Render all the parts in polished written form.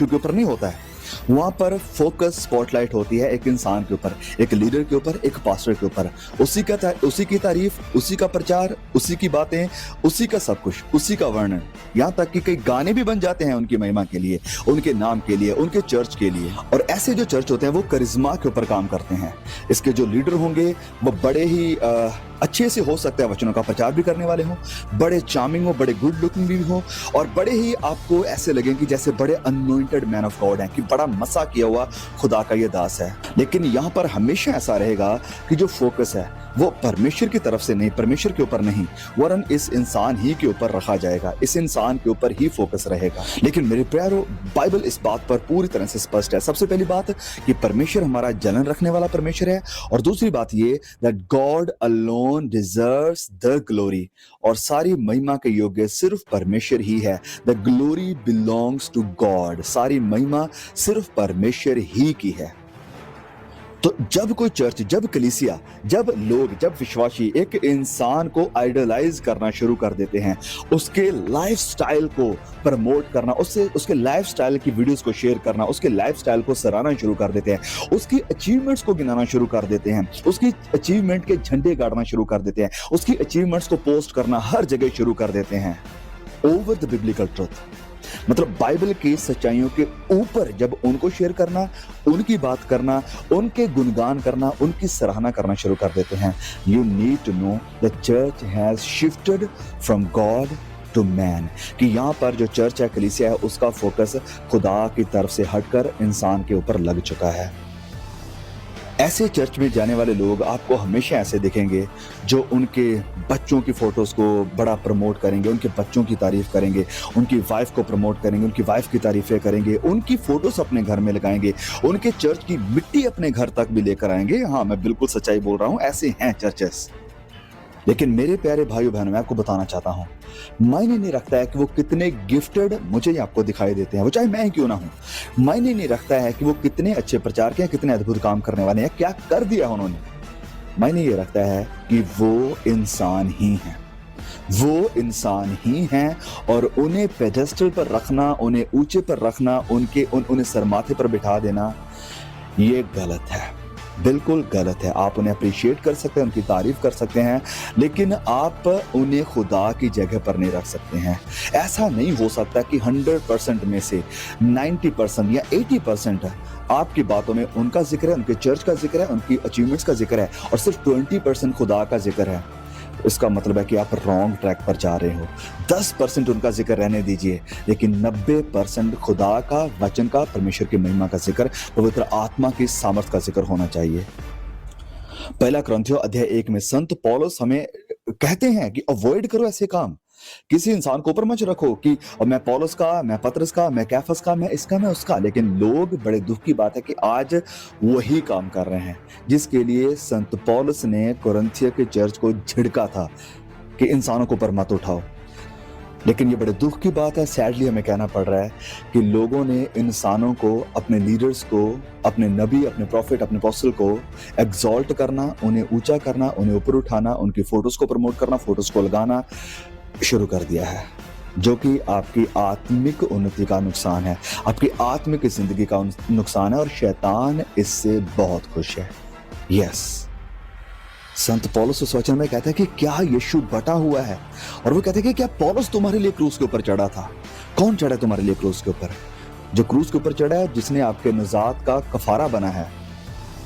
Issue के ऊपर नहीं होता है। वहां पर फोकस स्पॉटलाइट होती है एक इंसान के ऊपर, एक लीडर के ऊपर, एक पास्टर के ऊपर। उसी की तारीफ, उसी का प्रचार, उसी की बातें, उसी का सब कुछ, उसी का वर्णन। यहाँ तक कि कई गाने भी बन जाते हैं उनकी महिमा के लिए, उनके नाम के लिए, उनके चर्च के लिए। और ऐसे जो चर्च होते हैं वो करिश्मा के ऊपर काम करते हैं। इसके जो लीडर होंगे वो बड़े ही अच्छे से हो सकता है वचनों का प्रचार भी करने वाले हों, बड़े चार्मिंग हो, बड़े गुड लुकिंग भी हो, और बड़े ही आपको ऐसे लगें कि जैसे बड़े अनोइंटेड मैन ऑफ गॉड हैं, कि बड़ा मसा किया हुआ खुदा का ये दास है। लेकिन यहाँ पर हमेशा ऐसा रहेगा कि जो फोकस है वो परमेश्वर की तरफ से नहीं, परमेश्वर के ऊपर नहीं, वरन इस इंसान ही के ऊपर रखा जाएगा, इस इंसान के ऊपर ही फोकस रहेगा। लेकिन मेरे प्यारो, बाइबल इस बात पर पूरी तरह से स्पष्ट है। सबसे पहली बात कि परमेश्वर हमारा जलन रखने वाला परमेश्वर है, और दूसरी बात ये that God alone deserves the glory, और सारी महिमा के योग्य सिर्फ परमेश्वर ही है। The glory belongs to God, सारी महिमा सिर्फ परमेश्वर ही की है। तो जब कोई चर्च, जब कलीसिया, जब लोग, जब विश्वासी एक इंसान को आइडलाइज करना शुरू कर देते हैं, उसके लाइफस्टाइल को प्रमोट करना, उसके लाइफस्टाइल की वीडियोस को शेयर करना, उसके लाइफस्टाइल को सराहना शुरू कर देते हैं, उसकी अचीवमेंट्स को गिनाना शुरू कर देते हैं, उसकी अचीवमेंट के झंडे गाड़ना शुरू कर देते हैं, उसकी अचीवमेंट्स को पोस्ट करना हर जगह शुरू कर देते हैं ओवर द बिब्लिकल ट्रुथ, मतलब बाइबल की सच्चाइयों के ऊपर जब उनको शेयर करना, उनकी बात करना, उनके गुणगान करना, उनकी सराहना करना शुरू कर देते हैं। You need to know the church has shifted from God to man, कि यहाँ पर जो चर्च है, कलीसिया है, उसका फोकस खुदा की तरफ से हटकर इंसान के ऊपर लग चुका है। ऐसे चर्च में जाने वाले लोग आपको हमेशा ऐसे दिखेंगे जो उनके बच्चों की फोटोज को बड़ा प्रमोट करेंगे, उनके बच्चों की तारीफ करेंगे, उनकी वाइफ को प्रमोट करेंगे, उनकी वाइफ की तारीफें करेंगे, उनकी फोटोज अपने घर में लगाएंगे, उनके चर्च की मिट्टी अपने घर तक भी लेकर आएंगे। हाँ, मैं बिल्कुल सच्चाई बोल रहा हूँ, ऐसे हैं चर्चेस। लेकिन मेरे प्यारे भाइयों बहनों, मैं आपको बताना चाहता हूं, मायने नहीं रखता है कि वो कितने गिफ्टेड मुझे आपको दिखाई देते हैं, वो चाहे मैं ही क्यों ना हूं। मायने नहीं रखता है कि वो कितने अच्छे प्रचारक हैं, कितने अद्भुत काम करने वाले हैं, क्या कर दिया उन्होंने। मायने ये रखता है कि वो इंसान ही हैं, वो इंसान ही हैं, और उन्हें पेडेस्टल पर रखना, उन्हें ऊंचे पर रखना, उन्हें सरमाथे पर बिठा देना, ये गलत है, बिल्कुल गलत है। आप उन्हें अप्रिशिएट कर सकते हैं, उनकी तारीफ कर सकते हैं, लेकिन आप उन्हें खुदा की जगह पर नहीं रख सकते हैं। ऐसा नहीं हो सकता कि 100% में से 90% या 80% आपकी बातों में उनका जिक्र है, उनके चर्च का जिक्र है, उनकी अचीवमेंट्स का जिक्र है, और सिर्फ 20% खुदा का जिक्र है। इसका मतलब है कि आप रॉन्ग ट्रैक पर जा रहे हो। 10% उनका जिक्र रहने दीजिए, लेकिन 90% खुदा का वचन का, परमेश्वर की महिमा का जिक्र, पवित्र आत्मा की सामर्थ का जिक्र होना चाहिए। पहला कुरिन्थियों अध्याय 1 में संत पौलुस हमें कहते हैं कि अवॉइड करो ऐसे काम, किसी इंसान को ऊपर मत रखो कि मैं पौलुस का, मैं पतरस का, मैं कैफस का, मैं इसका, मैं उसका। लेकिन लोग, बड़े दुख की बात है कि आज वही काम कर रहे हैं जिसके लिए संत पौलुस ने कुरिन्थियों के चर्च को झिड़का था कि इंसानों को ऊपर मत उठाओ। लेकिन ये बड़े दुख की बात है, सैडली हमें कहना पड़ रहा है कि लोगों ने इंसानों को, अपने लीडर्स को, अपने नबी, अपने प्रॉफिट, अपने अपोस्टल को एग्जॉल्ट करना, उन्हें ऊंचा करना, उन्हें ऊपर उठाना, उनकी फोटोज को प्रमोट करना, फोटोज को लगाना शुरू कर दिया है, जो कि आपकी आत्मिक उन्नति का नुकसान है, आपकी आत्मिक जिंदगी का नुकसान है, और शैतान इससे बहुत खुश है। यस, संत पौलुस उस वचन में कहता है कि क्या यीशु बटा हुआ है, और वो कहते हैं कि क्या पौलुस तुम्हारे लिए क्रूस के ऊपर चढ़ा था। कौन चढ़ा तुम्हारे लिए क्रूस के ऊपर? जो क्रूस के ऊपर चढ़ा है, जिसने आपके निजात का कफारा बना है,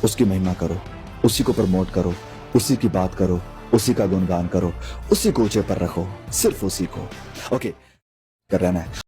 उसकी महिमा करो, उसी को प्रमोट करो, उसी की बात करो, उसी का गुणगान करो, उसी को ऊंचे पर रखो, सिर्फ उसी को। ओके, कर रहना है।